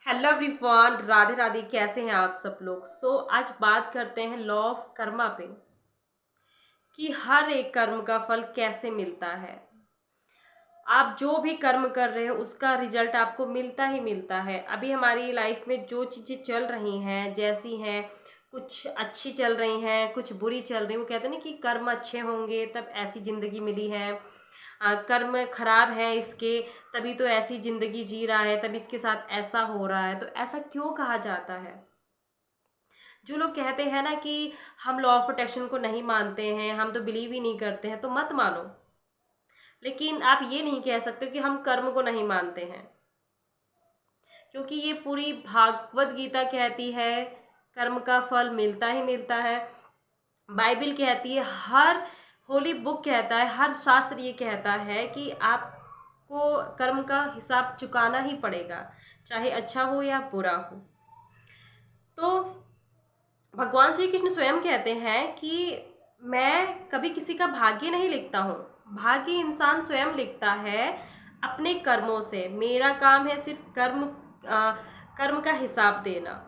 Hello everyone, Radhe Radhe. कैसे हैं आप सब लोग? आज बात करते हैं लॉ ऑफ कर्मा पे कि हर एक कर्म का फल कैसे मिलता है। आप जो भी कर्म कर रहे हो उसका रिजल्ट आपको मिलता ही मिलता है। अभी हमारी लाइफ में जो चीज़ें चल रही हैं जैसी हैं, कुछ अच्छी चल रही हैं, कुछ बुरी चल रही, वो कहते हैं ना कि कर्म अच्छे होंगे तब ऐसी ज़िंदगी मिली है, कर्म खराब है इसके तभी तो ऐसी ज़िंदगी जी रहा है, तभी इसके साथ ऐसा हो रहा है। तो ऐसा क्यों कहा जाता है? जो लोग कहते हैं ना कि हम लॉ ऑफ अट्रैक्शन को नहीं मानते हैं, हम तो बिलीव ही नहीं करते हैं, तो मत मानो। लेकिन आप ये नहीं कह सकते कि हम कर्म को नहीं मानते हैं, क्योंकि ये पूरी भागवत गीता कहती है कर्म का फल मिलता ही मिलता है। बाइबल कहती है, हर होली बुक कहता है, हर शास्त्र ये कहता है कि आपको कर्म का हिसाब चुकाना ही पड़ेगा, चाहे अच्छा हो या बुरा हो। तो भगवान श्री कृष्ण स्वयं कहते हैं कि मैं कभी किसी का भाग्य नहीं लिखता हूँ, भाग्य इंसान स्वयं लिखता है अपने कर्मों से। मेरा काम है सिर्फ कर्म का हिसाब देना।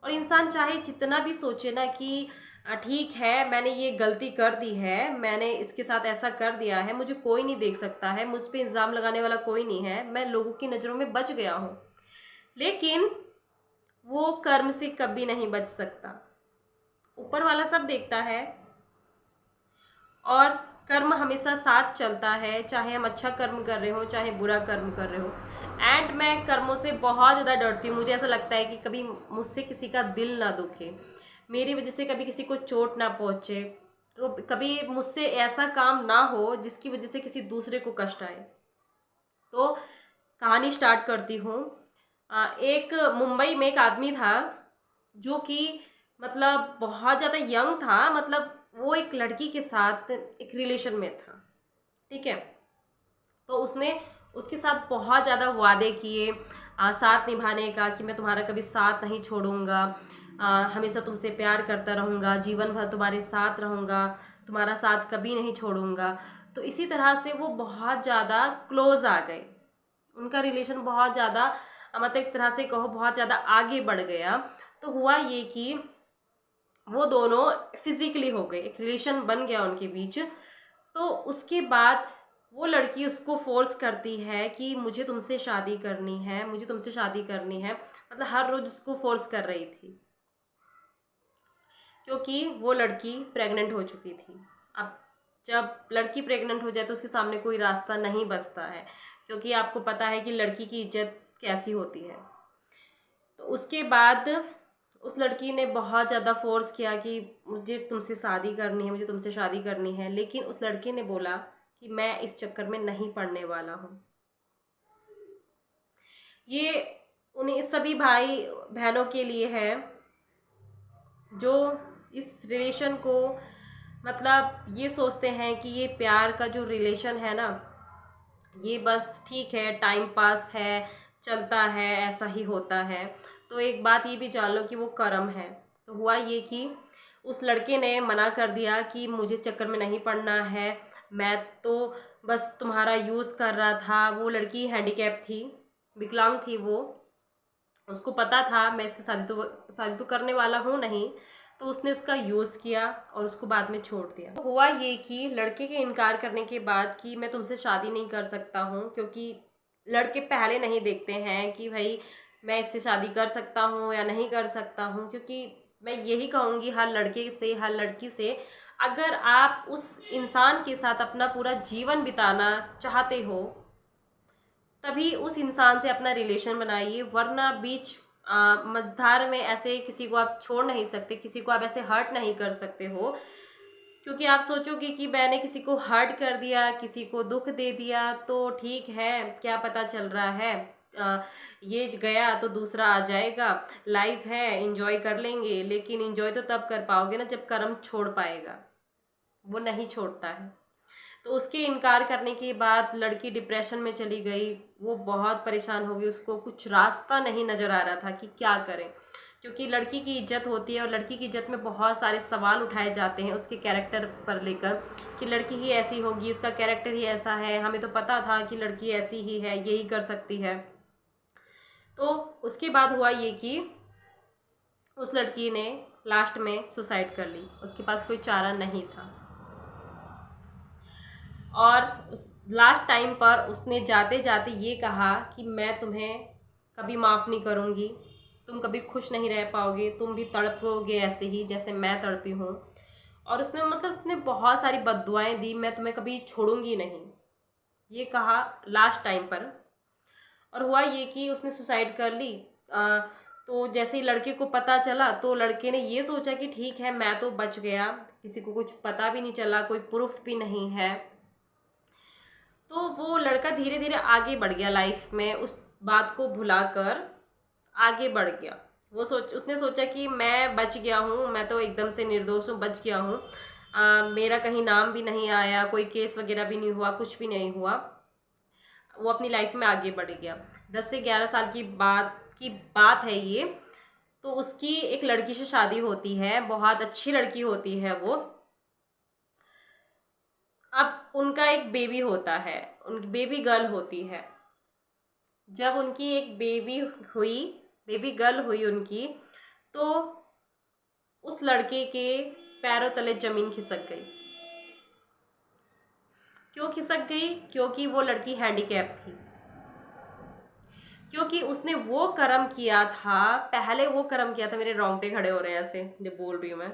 और इंसान चाहे जितना भी सोचे ना कि ठीक है, मैंने ये गलती कर दी है, मैंने इसके साथ ऐसा कर दिया है, मुझे कोई नहीं देख सकता है, मुझ पे इल्ज़ाम लगाने वाला कोई नहीं है, मैं लोगों की नज़रों में बच गया हूँ, लेकिन वो कर्म से कभी नहीं बच सकता। ऊपर वाला सब देखता है और कर्म हमेशा साथ चलता है, चाहे हम अच्छा कर्म कर रहे हो चाहे बुरा कर्म कर रहे हो। एंड मैं कर्मों से बहुत ज़्यादा डरती हूँ। मुझे ऐसा लगता है कि कभी मुझसे किसी का दिल ना दुखे, मेरी वजह से कभी किसी को चोट ना पहुँचे, तो कभी मुझसे ऐसा काम ना हो जिसकी वजह से किसी दूसरे को कष्ट आए। तो कहानी स्टार्ट करती हूँ। एक मुंबई में एक आदमी था जो कि मतलब बहुत ज़्यादा यंग था, मतलब वो एक लड़की के साथ एक रिलेशन में था, ठीक है। तो उसने उसके साथ बहुत ज़्यादा वादे किए साथ निभाने का, कि मैं तुम्हारा कभी साथ नहीं छोड़ूंगा, हमेशा तुमसे प्यार करता रहूँगा, जीवन भर तुम्हारे साथ रहूँगा, तुम्हारा साथ कभी नहीं छोड़ूंगा। तो इसी तरह से वो बहुत ज़्यादा क्लोज आ गए, उनका रिलेशन बहुत ज़्यादा मतलब एक तरह से कहो बहुत ज़्यादा आगे बढ़ गया। तो हुआ ये कि वो दोनों फिजिकली हो गए, एक रिलेशन बन गया उनके बीच। तो उसके बाद वो लड़की उसको फोर्स करती है कि मुझे तुमसे शादी करनी है, मुझे तुमसे शादी करनी है, मतलब हर रोज उसको फोर्स कर रही थी, क्योंकि वो लड़की प्रेग्नेंट हो चुकी थी। अब जब लड़की प्रेग्नेंट हो जाए तो उसके सामने कोई रास्ता नहीं बचता है, क्योंकि आपको पता है कि लड़की की इज्जत कैसी होती है। तो उसके बाद उस लड़की ने बहुत ज़्यादा फोर्स किया कि मुझे तुमसे शादी करनी है, मुझे तुमसे शादी करनी है, लेकिन उस लड़के ने बोला कि मैं इस चक्कर में नहीं पड़ने वाला हूँ। ये उन्हें सभी भाई बहनों के लिए है जो इस रिलेशन को मतलब ये सोचते हैं कि ये प्यार का जो रिलेशन है ना, ये बस ठीक है, टाइम पास है, चलता है, ऐसा ही होता है। तो एक बात ये भी जान लो कि वो कर्म है। तो हुआ ये कि उस लड़के ने मना कर दिया कि मुझे चक्कर में नहीं पड़ना है, मैं तो बस तुम्हारा यूज़ कर रहा था। वो लड़की हैंडीकैप थी, विकलांग थी वो, उसको पता था मैं इससे शादी तो करने वाला हूँ नहीं, तो उसने उसका यूज़ किया और उसको बाद में छोड़ दिया। तो हुआ ये कि लड़के के इनकार करने के बाद कि मैं तुमसे शादी नहीं कर सकता हूँ, क्योंकि लड़के पहले नहीं देखते हैं कि भाई मैं इससे शादी कर सकता हूँ या नहीं कर सकता हूँ। क्योंकि मैं यही कहूँगी हर लड़के से, हर लड़की से, अगर आप उस इंसान के साथ अपना पूरा जीवन बिताना चाहते हो तभी उस इंसान से अपना रिलेशन बनाइए, वरना बीच मझधार में ऐसे किसी को आप छोड़ नहीं सकते, किसी को आप ऐसे हर्ट नहीं कर सकते हो। क्योंकि आप सोचोगे कि मैंने किसी को हर्ट कर दिया, किसी को दुख दे दिया तो ठीक है, क्या पता चल रहा है, ये गया तो दूसरा आ जाएगा, लाइफ है इंजॉय कर लेंगे। लेकिन इंजॉय तो तब कर पाओगे ना जब कर्म छोड़ पाएगा, वो नहीं छोड़ता है। तो उसके इनकार करने के बाद लड़की डिप्रेशन में चली गई, वो बहुत परेशान हो गई, उसको कुछ रास्ता नहीं नज़र आ रहा था कि क्या करें। क्योंकि लड़की की इज्जत होती है और लड़की की इज्जत में बहुत सारे सवाल उठाए जाते हैं उसके कैरेक्टर पर लेकर, कि लड़की ही ऐसी होगी, उसका कैरेक्टर ही ऐसा है, हमें तो पता था कि लड़की ऐसी ही है, यही कर सकती है। तो उसके बाद हुआ ये कि उस लड़की ने लास्ट में सुसाइड कर ली, उसके पास कोई चारा नहीं था। और उस लास्ट टाइम पर उसने जाते जाते ये कहा कि मैं तुम्हें कभी माफ़ नहीं करूँगी, तुम कभी खुश नहीं रह पाओगे, तुम भी तड़पोगे ऐसे ही जैसे मैं तड़पी हूँ। और उसने मतलब उसने बहुत सारी बद्दुआएं दी, मैं तुम्हें कभी छोड़ूंगी नहीं, ये कहा लास्ट टाइम पर। और हुआ ये कि उसने सुसाइड कर ली। तो जैसे ही लड़के को पता चला तो लड़के ने ये सोचा कि ठीक है मैं तो बच गया, किसी को कुछ पता भी नहीं चला, कोई प्रूफ भी नहीं है। तो वो लड़का धीरे धीरे आगे बढ़ गया लाइफ में, उस बात को भुलाकर आगे बढ़ गया। उसने सोचा कि मैं बच गया हूँ, मैं तो एकदम से निर्दोष हूँ, बच गया हूँ, मेरा कहीं नाम भी नहीं आया, कोई केस वगैरह भी नहीं हुआ, कुछ भी नहीं हुआ। वो अपनी लाइफ में आगे बढ़ गया। 10 से 11 साल की बात है ये। तो उसकी एक लड़की से शादी होती है, बहुत अच्छी लड़की होती है वो। अब उनका एक बेबी होता है, उनकी बेबी गर्ल होती है। जब उनकी एक बेबी गर्ल हुई उनकी, तो उस लड़के के पैरों तले जमीन खिसक गई। क्यों खिसक गई? क्योंकि वो लड़की हैंडीकैप थी। क्योंकि उसने वो कर्म किया था, पहले वो कर्म किया था, मेरे रोंगटे खड़े हो रहे हैं ऐसे जब बोल रही हूँ मैं।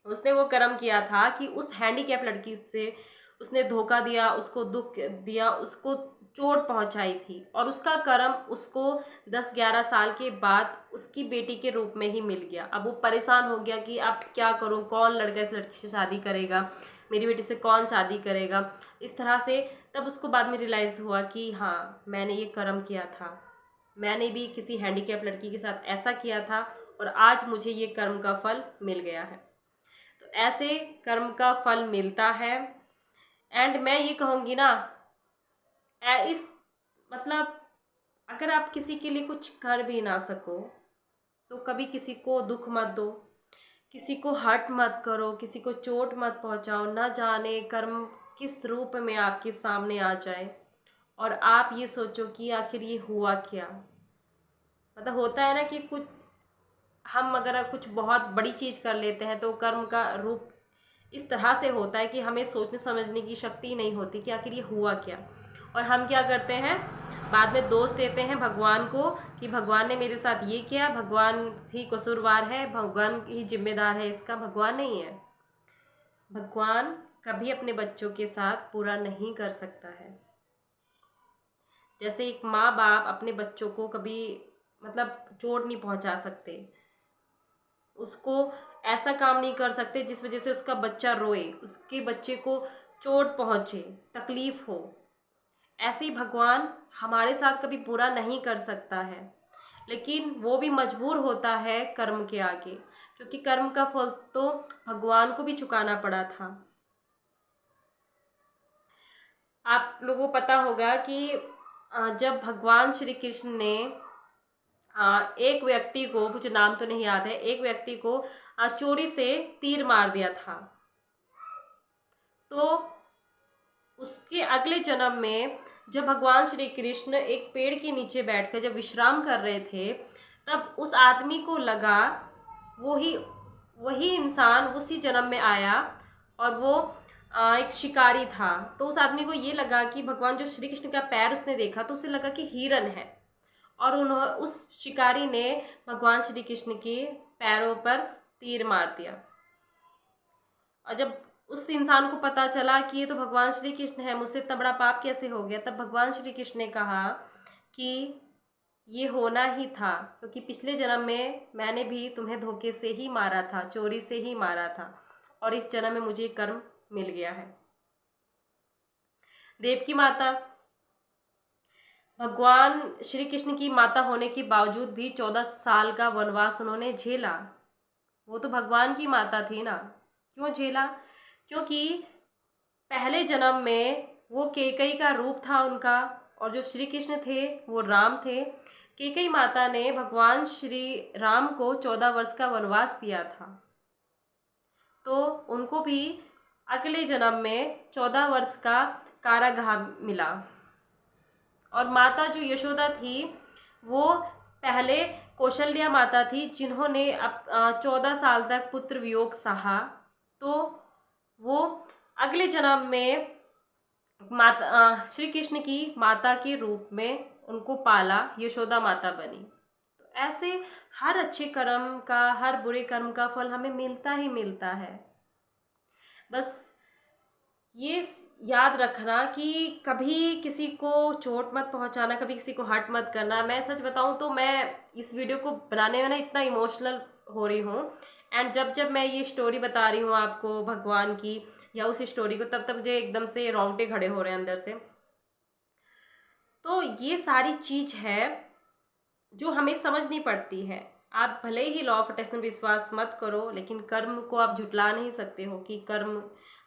उसने वो कर्म किया था कि उस हैंडीकैप लड़की से उसने धोखा दिया, उसको दुख दिया, उसको चोट पहुंचाई थी। और उसका कर्म उसको 10-11 साल के बाद उसकी बेटी के रूप में ही मिल गया। अब वो परेशान हो गया कि अब क्या करूं, कौन लड़का इस लड़की से शादी करेगा, मेरी बेटी से कौन शादी करेगा, इस तरह से। तब उसको बाद में रियलाइज़ हुआ कि हाँ मैंने ये कर्म किया था, मैंने भी किसी हैंडीकैप लड़की के साथ ऐसा किया था और आज मुझे ये कर्म का फल मिल गया है। तो ऐसे कर्म का फल मिलता है। एंड मैं ये कहूँगी ना, इस मतलब अगर आप किसी के लिए कुछ कर भी ना सको तो कभी किसी को दुख मत दो, किसी को हर्ट मत करो, किसी को चोट मत पहुंचाओ। ना जाने कर्म किस रूप में आपके सामने आ जाए और आप ये सोचो कि आखिर ये हुआ क्या। मतलब होता है ना कि कुछ हम अगर कुछ बहुत बड़ी चीज़ कर लेते हैं तो कर्म का रूप इस तरह से होता है कि हमें सोचने समझने की शक्ति नहीं होती कि आखिर ये हुआ क्या। और हम क्या करते हैं, बाद में दोष देते हैं भगवान को कि भगवान ने मेरे साथ ये किया, भगवान ही कसूरवार है, भगवान ही जिम्मेदार है इसका। भगवान नहीं है। भगवान कभी अपने बच्चों के साथ बुरा नहीं कर सकता है। जैसे एक माँ बाप अपने बच्चों को कभी मतलब चोट नहीं पहुंचा सकते, उसको ऐसा काम नहीं कर सकते जिस वजह से उसका बच्चा रोए, उसके बच्चे को चोट पहुंचे, तकलीफ हो। ऐसे ही भगवान हमारे साथ कभी बुरा नहीं कर सकता है, लेकिन वो भी मजबूर होता है कर्म के आगे, क्योंकि कर्म का फल तो भगवान को भी चुकाना पड़ा था। आप लोगों को पता होगा कि जब भगवान श्री कृष्ण ने एक व्यक्ति को, मुझे नाम तो नहीं याद है, एक व्यक्ति को चोरी से तीर मार दिया था, तो उसके अगले जन्म में जब भगवान श्री कृष्ण एक पेड़ के नीचे बैठकर जब विश्राम कर रहे थे, तब उस आदमी को लगा, वही इंसान उसी जन्म में आया और वो एक शिकारी था। तो उस आदमी को ये लगा कि भगवान जो श्री कृष्ण का पैर उसने देखा तो उसे लगा कि हिरन है, और उस शिकारी ने भगवान श्री कृष्ण के पैरों पर तीर मार दिया। और जब उस इंसान को पता चला कि ये तो भगवान श्री कृष्ण है, मुझसे इतना बड़ा पाप कैसे हो गया, तब भगवान श्री कृष्ण ने कहा कि ये होना ही था, क्योंकि पिछले जन्म में मैंने भी तुम्हें धोखे से ही मारा था, चोरी से ही मारा था, और इस जन्म में मुझे कर्म मिल गया है। देवकी माता भगवान श्री कृष्ण की माता होने के बावजूद भी 14 साल का वनवास उन्होंने झेला। वो तो भगवान की माता थी ना। क्यों झेला? क्योंकि पहले जन्म में वो कैकेयी का रूप था उनका, और जो श्री कृष्ण थे वो राम थे। कैकेयी माता ने भगवान श्री राम को 14 वर्ष का वनवास दिया था, तो उनको भी अगले जन्म में 14 वर्ष का कारागाह मिला। और माता जो यशोदा थी वो पहले कौशल्या माता थी जिन्होंने 14 साल तक पुत्र वियोग सहा, तो वो अगले जन्म में माता श्री कृष्ण की माता के रूप में उनको पाला, यशोदा माता बनी। तो ऐसे हर अच्छे कर्म का, हर बुरे कर्म का फल हमें मिलता ही मिलता है। बस ये याद रखना कि कभी किसी को चोट मत पहुंचाना, कभी किसी को हर्ट मत करना। मैं सच बताऊं तो मैं इस वीडियो को बनाने में ना इतना इमोशनल हो रही हूँ, एंड जब जब मैं ये स्टोरी बता रही हूँ आपको भगवान की या उस स्टोरी को, तब तब मुझे एकदम से रोंगटे खड़े हो रहे हैं अंदर से। तो ये सारी चीज़ है जो हमें समझनी पड़ती है। आप भले ही लॉ ऑफ अट्रैक्शन विश्वास मत करो, लेकिन कर्म को आप झुटला नहीं सकते हो कि कर्म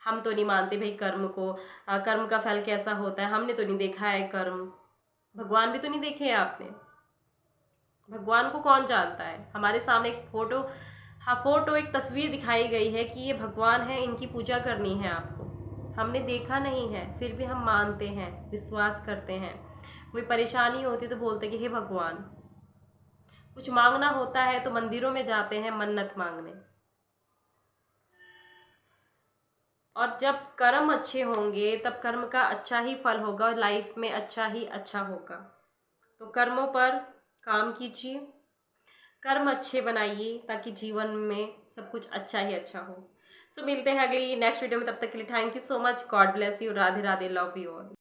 हम तो नहीं मानते भाई कर्म को, कर्म का फल कैसा होता है हमने तो नहीं देखा है, कर्म भगवान भी तो नहीं देखे हैं आपने। भगवान को कौन जानता है? हमारे सामने एक फोटो, हाँ फोटो, एक तस्वीर दिखाई गई है कि ये भगवान है, इनकी पूजा करनी है आपको। हमने देखा नहीं है, फिर भी हम मानते हैं, विश्वास करते हैं। कोई परेशानी होती है तो बोलते कि हे भगवान। कुछ मांगना होता है तो मंदिरों में जाते हैं मन्नत मांगने। और जब कर्म अच्छे होंगे तब कर्म का अच्छा ही फल होगा और लाइफ में अच्छा ही अच्छा होगा। तो कर्मों पर काम कीजिए, कर्म अच्छे बनाइए ताकि जीवन में सब कुछ अच्छा ही अच्छा हो। सो मिलते हैं अगली नेक्स्ट वीडियो में, तब तक के लिए thank you so much, God bless you, Radhe Radhe, love you all.